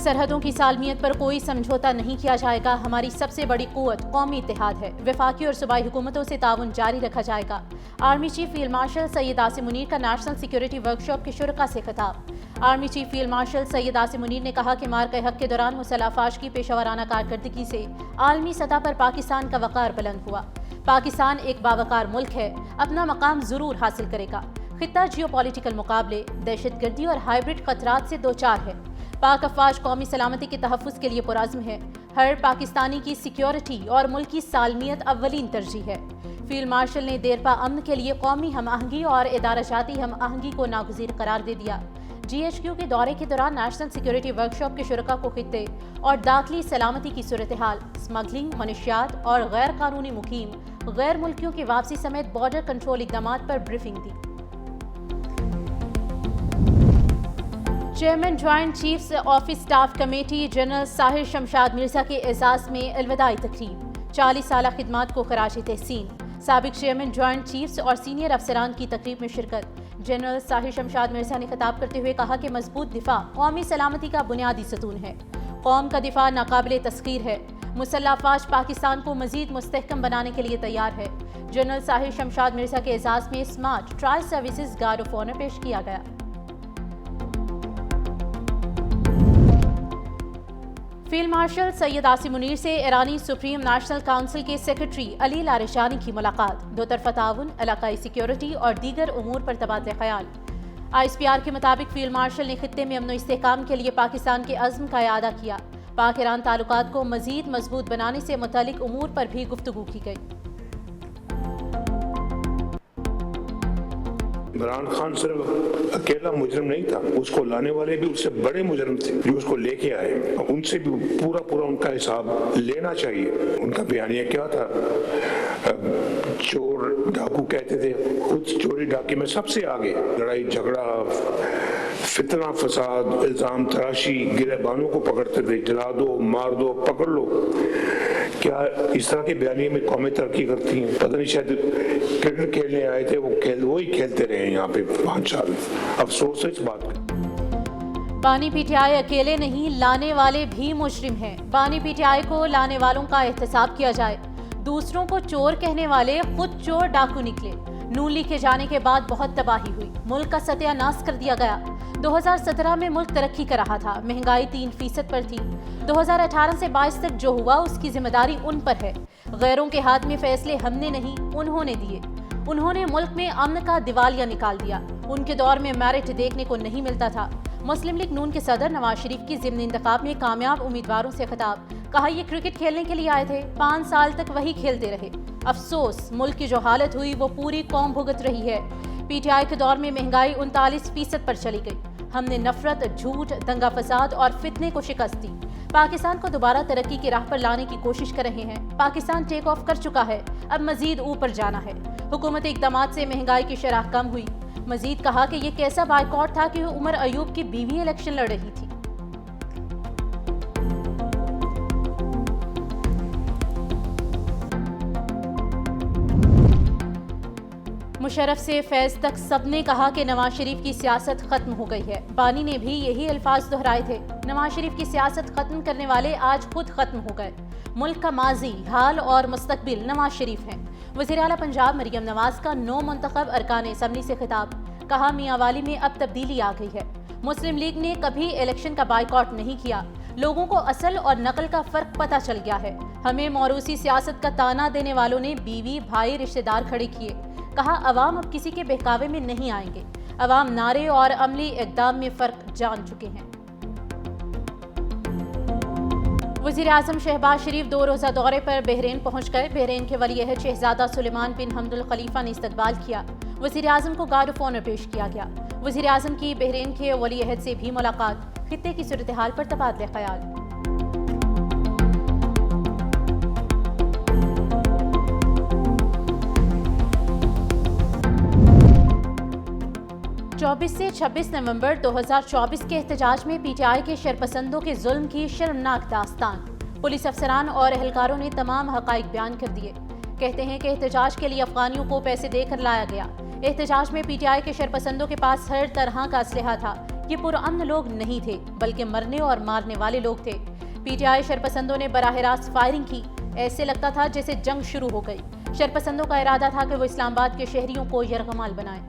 سرحدوں کی سالمیت پر کوئی سمجھوتا نہیں کیا جائے گا، ہماری سب سے بڑی قوت قومی اتحاد ہے، وفاقی اور صوبائی حکومتوں سے تعاون جاری رکھا جائے گا۔ Army chief field marshal Syed Asim Munir کا نیشنل سیکیورٹی ورکشاپ کے شرکاء سے خطاب۔ Army chief field marshal Syed Asim Munir نے کہا کہ مارکہ حق کے دوران مسلح افواج کی پیشہ ورانہ کارکردگی سے عالمی سطح پر پاکستان کا وقار بلند ہوا۔ پاکستان ایک باوقار ملک ہے، اپنا مقام ضرور حاصل کرے گا۔ خطہ جیو پولیٹیکل مقابلے، دہشت گردی اور ہائیبرڈ خطرات سے دوچار ہے۔ پاک افواج قومی سلامتی کے تحفظ کے لیے پرعزم ہے۔ ہر پاکستانی کی سیکیورٹی اور ملک کی سالمیت اولین ترجیح ہے۔ فیلڈ مارشل نے دیرپا امن کے لیے قومی ہم آہنگی اور ادارہ جاتی ہم آہنگی کو ناگزیر قرار دے دیا۔ جی ایچ کیو کے دورے کے دوران نیشنل سیکیورٹی ورکشاپ کے شرکاء کو خطے اور داخلی سلامتی کی صورتحال، اسمگلنگ، منشیات اور غیر قانونی مقیم غیر ملکیوں کی واپسی سمیت بارڈر کنٹرول اقدامات پر بریفنگ دی۔ Chairman joint chiefs of staff committee general Sahir Shamshad Mirza کے اعزاز میں الوداعی تقریب، 40 سالہ خدمات کو خراج تحسین۔ سابق چیئرمین جوائنٹ چیفز اور سینئر افسران کی تقریب میں شرکت۔ جنرل ساحر شمشاد مرزا نے خطاب کرتے ہوئے کہا کہ مضبوط دفاع قومی سلامتی کا بنیادی ستون ہے۔ قوم کا دفاع ناقابل تسخیر ہے۔ مسلح افواج پاکستان کو مزید مستحکم بنانے کے لیے تیار ہے۔ جنرل ساحر شمشاد مرزا کے اعزاز میں smart trial services guard of honour پیش کیا گیا۔ فیلڈ مارشل سید عاصم منیر سے ایرانی سپریم نیشنل کونسل کے سیکرٹری علی لارشانی کی ملاقات، دو طرفہ تعاون، علاقائی سیکیورٹی اور دیگر امور پر تبادلہ خیال۔ آئی ایس پی آر کے مطابق فیلڈ مارشل نے خطے میں امن و استحکام کے لیے پاکستان کے عزم کا اعادہ کیا۔ پاک ایران تعلقات کو مزید مضبوط بنانے سے متعلق امور پر بھی گفتگو کی گئی۔ عمران خان صرف اکیلا مجرم نہیں تھا، اس کو لانے والے بھی اس سے بڑے مجرم تھے جو اس کو لے کے آئے، ان سے بھی پورا ان کا حساب لینا چاہیے۔ ان کا بیانیہ کیا تھا؟ چور ڈاکو کہتے تھے، خود چوری ڈاکے میں سب سے آگے، لڑائی جھگڑا، فتنہ فساد، الزام تراشی، گرہبانوں کو پکڑتے تھے، جلا دو، مار دو، پکڑ لو۔ کیا اس طرح کے بیانیے میں قومیں ترقی کرتی ہیں؟ پتہ نہیں، شاید کرکٹ کھیلنے آئے تھے، وہی کھیلتے رہے یہاں پہ 5 سال۔ افسوس ہے اس بات کا۔ بانی پی ٹی آئی اکیلے نہیں، لانے والے بھی مجرم ہیں۔ بانی پی ٹی آئی کو لانے والوں کا احتساب کیا جائے۔ دوسروں کو چور کہنے والے خود چور ڈاکو نکلے۔ نون لیگ کے جانے کے بعد بہت تباہی ہوئی، ملک کا ستیہ ناش کر دیا گیا۔ 2017 میں ملک ترقی کر رہا تھا، مہنگائی 3% پر تھی۔ 2018 سے 22 تک جو ہوا اس کی ذمہ داری ان پر ہے۔ غیروں کے ہاتھ میں فیصلے ہم نے نہیں، انہوں نے دیے۔ انہوں نے ملک میں امن کا دیوالیہ نکال دیا۔ ان کے دور میں میرٹ دیکھنے کو نہیں ملتا تھا۔ مسلم لیگ نون کے صدر نواز شریف کی ضمن انتخاب میں کامیاب امیدواروں سے خطاب، کہا یہ کرکٹ کھیلنے کے لیے آئے تھے، 5 سال تک وہی کھیلتے رہے۔ افسوس، ملک کی جو حالت ہوئی وہ پوری قوم بھگت رہی ہے۔ پی ٹی آئی کے دور میں مہنگائی 39% پر چلی گئی۔ ہم نے نفرت، جھوٹ، دنگا فساد اور فتنے کو شکست دی۔ پاکستان کو دوبارہ ترقی کی راہ پر لانے کی کوشش کر رہے ہیں۔ پاکستان ٹیک آف کر چکا ہے، اب مزید اوپر جانا ہے۔ حکومتی اقدامات سے مہنگائی کی شرح کم ہوئی۔ مزید کہا کہ یہ کیسا بائیکاٹ تھا کہ عمر ایوب کی بیوی الیکشن لڑ رہی تھی۔ مشرف سے فیض تک سب نے کہا کہ نواز شریف کی سیاست ختم ہو گئی ہے۔ بانی نے بھی یہی الفاظ دہرائے تھے۔ نواز شریف کی سیاست ختم کرنے والے آج خود ختم ہو گئے۔ ملک کا ماضی، حال اور مستقبل نواز شریف ہیں۔ وزیر اعلیٰ پنجاب مریم نواز کا نو منتخب ارکان اسمبلی سے خطاب، کہا میاں والی میں اب تبدیلی آ گئی ہے۔ مسلم لیگ نے کبھی الیکشن کا بائیکاٹ نہیں کیا۔ لوگوں کو اصل اور نقل کا فرق پتہ چل گیا ہے۔ ہمیں موروثی سیاست کا تانا دینے والوں نے بیوی، بھائی، رشتہ دار کھڑے کیے۔ کہا عوام اب کسی کے بہکاوے میں نہیں آئیں گے۔ عوام نعرے اور عملی اقدام میں فرق جان چکے ہیں۔ وزیر اعظم شہباز شریف 2 روزہ دورے پر بحرین پہنچ گئے۔ بحرین کے ولی عہد شہزادہ سلیمان بن حمد الخلیفہ نے استقبال کیا۔ وزیر اعظم کو گارڈ آف آنر پیش کیا گیا۔ وزیر اعظم کی بحرین کے ولی عہد سے بھی ملاقات، خطے کی صورتحال پر تبادلہ خیال۔ 24 سے 26 نومبر 2024 کے احتجاج میں پی ٹی آئی کے شرپسندوں کے ظلم کی شرمناک داستان۔ پولیس افسران اور اہلکاروں نے تمام حقائق بیان کر دیے۔ کہتے ہیں کہ احتجاج کے لیے افغانیوں کو پیسے دے کر لایا گیا۔ احتجاج میں پی ٹی آئی کے شرپسندوں کے پاس ہر طرح کا اسلحہ تھا۔ یہ پرامن لوگ نہیں تھے بلکہ مرنے اور مارنے والے لوگ تھے۔ پی ٹی آئی شرپسندوں نے براہ راست فائرنگ کی، ایسے لگتا تھا جیسے جنگ شروع ہو گئی۔ شرپسندوں کا ارادہ تھا کہ وہ اسلام آباد کے شہریوں کو یرغمال بنائیں۔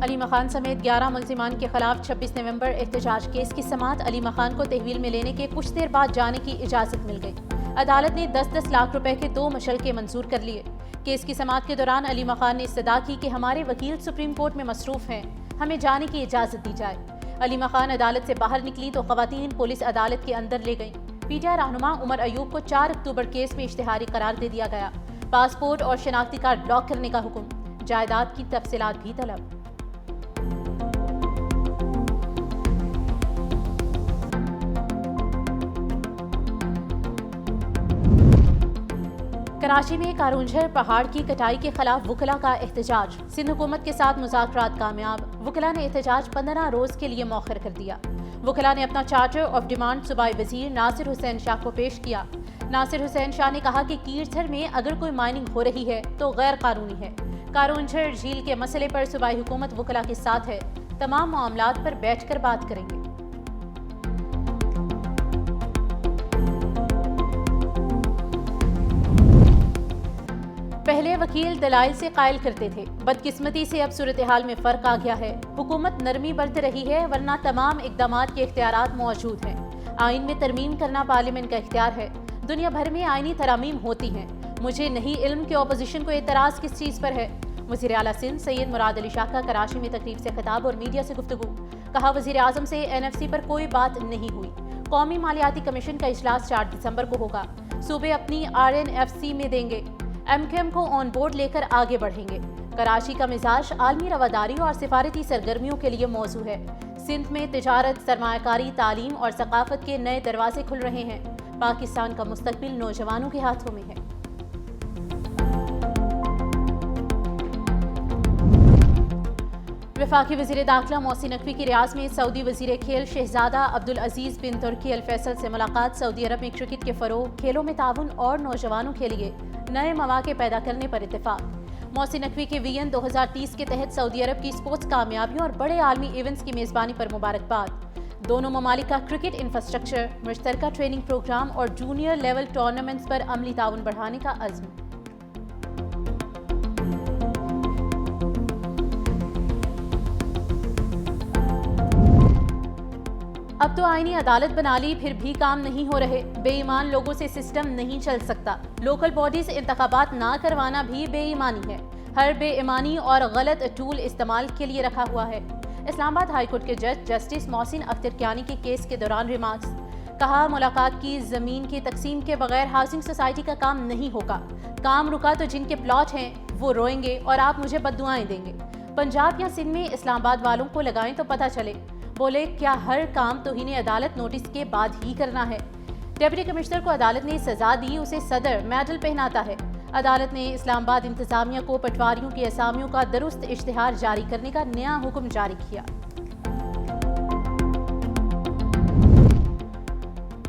علی مخان سمیت 11 ملزمان کے خلاف 26 نومبر احتجاج کیس کی سماعت۔ علی مخان کو تحویل میں لینے کے کچھ دیر بعد جانے کی اجازت مل گئی۔ عدالت نے 10-10 لاکھ روپے کے 2 مشلقے منظور کر لیے۔ کیس کی سماعت کے دوران علی مخان نے استدعا کی کہ ہمارے وکیل سپریم کورٹ میں مصروف ہیں، ہمیں جانے کی اجازت دی جائے۔ علی مخان عدالت سے باہر نکلی تو خواتین پولیس عدالت کے اندر لے گئیں۔ پی ٹی آئی رہنما عمر ایوب کو 4 اکتوبر کیس میں اشتہاری قرار دے دیا گیا۔ پاسپورٹ اور شناختی کارڈ بلاک کرنے کا حکم، جائیداد کی تفصیلات بھی طلب۔ کراچی میں کارونجھر پہاڑ کی کٹائی کے خلاف وکلاء کا احتجاج۔ سندھ حکومت کے ساتھ مذاکرات کامیاب، وکلاء نے احتجاج 15 روز کے لیے مؤخر کر دیا۔ وکلاء نے اپنا چارٹر آف ڈیمانڈ صوبائی وزیر ناصر حسین شاہ کو پیش کیا۔ ناصر حسین شاہ نے کہا کہ کیرتھر میں اگر کوئی مائننگ ہو رہی ہے تو غیر قانونی ہے۔ کارونجھر جھیل کے مسئلے پر صوبائی حکومت وکلاء کے ساتھ ہے، تمام معاملات پر بیٹھ کر بات کریں گے۔ پہلے وکیل دلائل سے قائل کرتے تھے، بدقسمتی سے اب صورتحال میں فرق آ گیا ہے۔ حکومت نرمی برت رہی ہے ورنہ تمام اقدامات کے اختیارات موجود ہیں۔ آئین میں ترمیم کرنا پارلیمنٹ کا اختیار ہے۔ دنیا بھر میں آئینی ترامیم ہوتی ہیں، مجھے نہیں علم کہ اپوزیشن کو اعتراض کس چیز پر ہے۔ وزیر اعلیٰ سندھ سید مراد علی شاہ کا کراچی میں تقریب سے خطاب اور میڈیا سے گفتگو۔ کہا وزیر اعظم سے NFC پر کوئی بات نہیں ہوئی۔ قومی مالیاتی کمیشن کا اجلاس 4 دسمبر کو ہوگا۔ صوبے اپنی RNFC میں دیں گے، MKM کو آن بورڈ لے کر آگے بڑھیں گے۔ کراچی کا مزاج عالمی رواداری اور سفارتی سرگرمیوں کے لیے موزوں ہے۔ سندھ میں تجارت، سرمایہ کاری، تعلیم اور ثقافت کے نئے دروازے کھل رہے ہیں۔ پاکستان کا مستقبل نوجوانوں کے ہاتھوں میں ہے۔ وفاقی وزیر داخلہ محسن نقوی کی ریاض میں سعودی وزیر کھیل شہزادہ عبدالعزیز بن ترکی الفیصل سے ملاقات۔ سعودی عرب میں کرکٹ کے فروغ، کھیلوں میں تعاون اور نوجوانوں کے لیے نئے مواقع پیدا کرنے پر اتفاق۔ محسن نقوی کے VN 2030 کے تحت سعودی عرب کی اسپورٹس کامیابیوں اور بڑے عالمی ایونٹس کی میزبانی پر مبارکباد۔ دونوں ممالک کا کرکٹ انفراسٹرکچر، مشترکہ ٹریننگ پروگرام اور جونیئر لیول ٹورنامنٹس پر عملی تعاون بڑھانے کا عزم۔ اب تو آئینی عدالت بنا لی پھر بھی کام نہیں ہو رہے۔ بے ایمان لوگوں سے سسٹم نہیں چل سکتا۔ لوکل باڈیز انتخابات نہ کروانا بھی بے ایمانی ہے۔ ہر بے ایمانی اور غلط ٹول استعمال کے لیے رکھا ہوا ہے۔ اسلام آباد ہائی کورٹ کے جج جسٹس محسن اختر کیانی کے کیس کے دوران ریمارکس۔ کہا ملاقات کی زمین کی تقسیم کے بغیر ہاؤسنگ سوسائٹی کا کام نہیں ہوگا۔ کام رکا تو جن کے پلاٹ ہیں وہ روئیں گے اور آپ مجھے بددعائیں دیں گے۔ پنجاب یا سندھ میں اسلام آباد والوں کو لگائیں تو پتہ چلے۔ بولے کیا ہر کام توہین عدالت نوٹس کے بعد ہی کرنا ہے؟ ڈپٹی کمشنر کو عدالت نے سزا دی، اسے صدر میڈل پہناتا ہے۔ عدالت نے اسلام آباد انتظامیہ کو پٹواریوں کی اسامیوں کا درست اشتہار جاری کرنے کا نیا حکم جاری کیا۔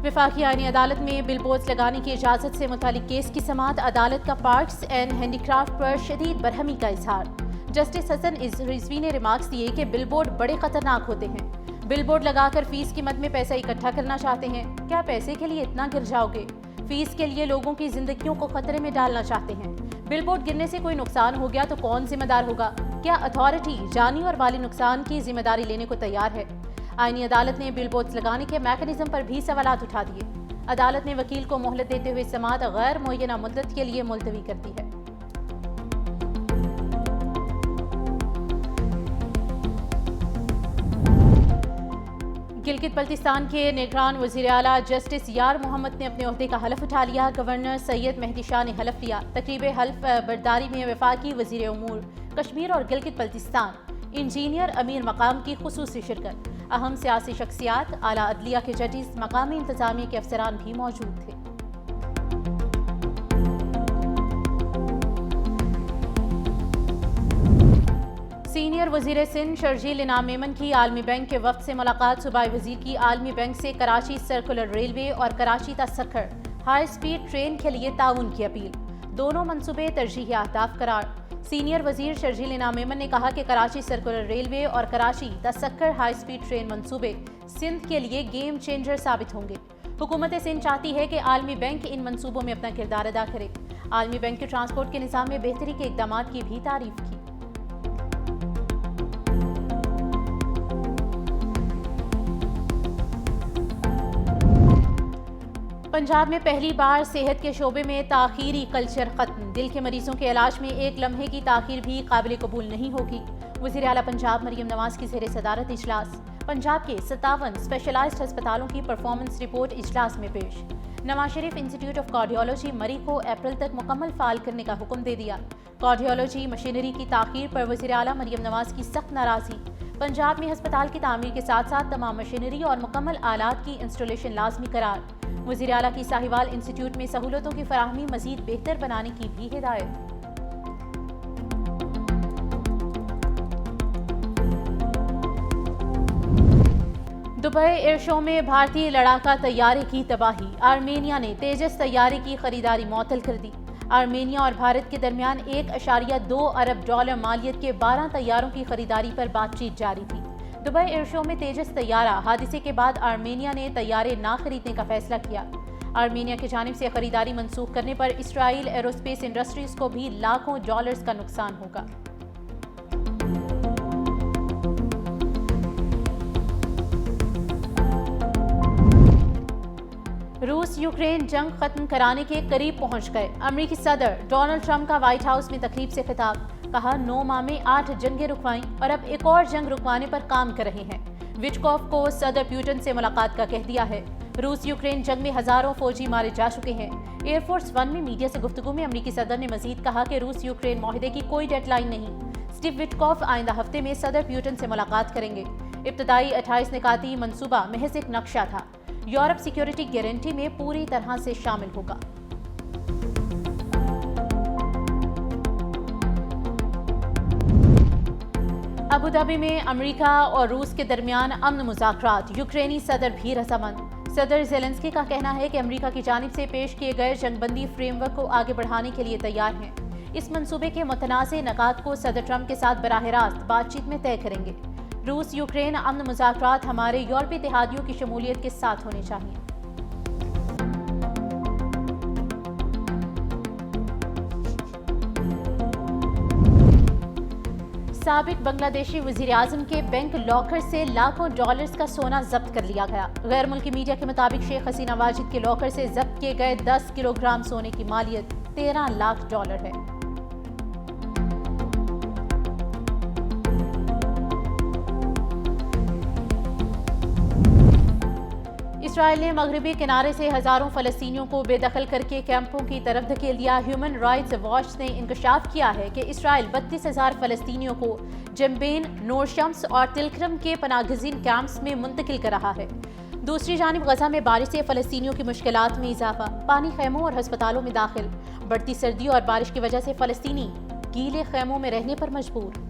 وفاقی آئینی عدالت میں بل بورڈز لگانے کی اجازت سے متعلق کیس کی سماعت۔ عدالت کا پارکس اینڈ ہینڈی کرافٹ پر شدید برہمی کا اظہار۔ جسٹس حسن رضوی نے ریمارکس دیے کہ بل بورڈ بڑے خطرناک ہوتے ہیں۔ بل بورڈ لگا کر فیس کی مد میں پیسہ اکٹھا کرنا چاہتے ہیں۔ کیا پیسے کے لیے اتنا گر جاؤ گے؟ فیس کے لیے لوگوں کی زندگیوں کو خطرے میں ڈالنا چاہتے ہیں۔ بل بورڈ گرنے سے کوئی نقصان ہو گیا تو کون ذمہ دار ہوگا؟ کیا اتھارٹی جانی اور مالی نقصان کی ذمہ داری لینے کو تیار ہے؟ آئینی عدالت نے بل بورڈز لگانے کے میکانزم پر بھی سوالات اٹھا دیے۔ عدالت نے وکیل کو مہلت دیتے ہوئے سماعت غیر معینہ مدت کے لیے ملتوی کر دی ہے۔ گلگت بلتستان کے نگران وزیر اعلیٰ جسٹس یار محمد نے اپنے عہدے کا حلف اٹھا لیا۔ گورنر سید مہدی شاہ نے حلف لیا۔ تقریب حلف برداری میں وفاقی وزیر امور کشمیر اور گلگت بلتستان انجینئر امیر مقام کی خصوصی شرکت۔ اہم سیاسی شخصیات، اعلیٰ عدلیہ کے ججز، مقامی انتظامیہ کے افسران بھی موجود تھے۔ سینئر وزیر سندھ شرجیل انعام میمن کی عالمی بینک کے وفد سے ملاقات۔ صوبائی وزیر کی عالمی بینک سے کراچی سرکولر ریلوے اور کراچی تا سکھر ہائی سپیڈ ٹرین کے لیے تعاون کی اپیل۔ دونوں منصوبے ترجیحی اہداف قرار۔ سینئر وزیر شرجیل انعام میمن نے کہا کہ کراچی سرکولر ریلوے اور کراچی تا سکر ہائی سپیڈ ٹرین منصوبے سندھ کے لیے گیم چینجر ثابت ہوں گے۔ حکومت سندھ چاہتی ہے کہ عالمی بینک ان منصوبوں میں اپنا کردار ادا کرے۔ عالمی بینک کے ٹرانسپورٹ کے نظام میں بہتری کے اقدامات کی بھی تعریف کی۔ پنجاب میں پہلی بار صحت کے شعبے میں تاخیری کلچر ختم۔ دل کے مریضوں کے علاج میں ایک لمحے کی تاخیر بھی قابل قبول نہیں ہوگی۔ وزیر اعلیٰ پنجاب مریم نواز کی زیر صدارت اجلاس۔ پنجاب کے 57 اسپیشلائزڈ ہسپتالوں کی پرفارمنس رپورٹ اجلاس میں پیش۔ Nawaz Sharif institute of cardiology مری کو اپریل تک مکمل فعال کرنے کا حکم دے دیا۔ کارڈیالوجی مشینری کی تاخیر پر وزیر اعلیٰ مریم نواز کی سخت ناراضی۔ پنجاب میں ہسپتال کی تعمیر کے ساتھ ساتھ تمام مشینری اور مکمل آلات کی انسٹالیشن لازمی قرار۔ وزیر اعلیٰ کی ساہیوال انسٹیٹیوٹ میں سہولتوں کی فراہمی مزید بہتر بنانے کی بھی ہدایت۔ دبئی ایئر شو میں بھارتی لڑاکا طیارے کی تباہی۔ آرمینیا نے تیجس طیارے کی خریداری معطل کر دی۔ آرمینیا اور بھارت کے درمیان $1.2 ارب مالیت کے 12 طیاروں کی خریداری پر بات چیت جاری تھی۔ دبئی ایئر شو میں تیجس طیارہ حادثے کے بعد آرمینیا نے طیارے نہ خریدنے کا فیصلہ کیا۔ آرمینیا کی جانب سے خریداری منسوخ کرنے پر اسرائیل ایروسپیس انڈسٹریز کو بھی لاکھوں ڈالرز کا نقصان ہوگا۔ روس یوکرین جنگ ختم کرانے کے قریب پہنچ گئے۔ امریکی صدر ڈونلڈ ٹرمپ کا وائٹ ہاؤس میں تقریب سے خطاب۔ کہا 9 ماہ میں 8 جنگیں رکوائیں اور اب ایک اور جنگ رکوانے پر کام کر رہے ہیں۔ وٹکوف کو صدر پیوٹن سے ملاقات کا کہہ دیا ہے۔ روس یوکرین جنگ میں ہزاروں فوجی مارے جا چکے ہیں۔ ایئر فورس 1 میں میڈیا سے گفتگو میں امریکی صدر نے مزید کہا کہ روس یوکرین معاہدے کی کوئی ڈیڈ لائن نہیں۔ اسٹیو وٹکوف آئندہ ہفتے میں صدر پیوٹن سے ملاقات کریں گے۔ ابتدائی 28 نکاتی منصوبہ محض ایک نقشہ تھا۔ یورپ سیکیورٹی گارنٹی میں پوری طرح سے شامل ہوگا۔ ابوظہبی میں امریکہ اور روس کے درمیان امن مذاکرات۔ یوکرینی صدر بھی رضامند۔ صدر زیلنسکی کا کہنا ہے کہ امریکہ کی جانب سے پیش کیے گئے جنگ بندی فریم ورک کو آگے بڑھانے کے لیے تیار ہیں۔ اس منصوبے کے متنازع نکات کو صدر ٹرمپ کے ساتھ براہ راست بات چیت میں طے کریں گے۔ روس یوکرین امن مذاکرات ہمارے یورپی اتحادیوں کی شمولیت کے ساتھ ہونے چاہئیں۔ سابق بنگلہ دیشی وزیر اعظم کے بینک لاکر سے لاکھوں ڈالرز کا سونا ضبط کر لیا گیا۔ غیر ملکی میڈیا کے مطابق شیخ حسینہ واجد کے لاکر سے ضبط کیے گئے 10 کلو گرام سونے کی مالیت $13 لاکھ ہے۔ اسرائیل نے مغربی کنارے سے ہزاروں فلسطینیوں کو بے دخل کر کے کیمپوں کی طرف دھکیل دیا۔ ہیومن رائٹس واچ نے انکشاف کیا ہے کہ اسرائیل 32,000 فلسطینیوں کو جنبین، نور شمس اور تلکرم کے پناہ گزین کیمپس میں منتقل کر رہا ہے۔ دوسری جانب غزہ میں بارش سے فلسطینیوں کی مشکلات میں اضافہ۔ پانی خیموں اور ہسپتالوں میں داخل۔ بڑھتی سردی اور بارش کی وجہ سے فلسطینی گیلے خیموں میں رہنے پر مجبور۔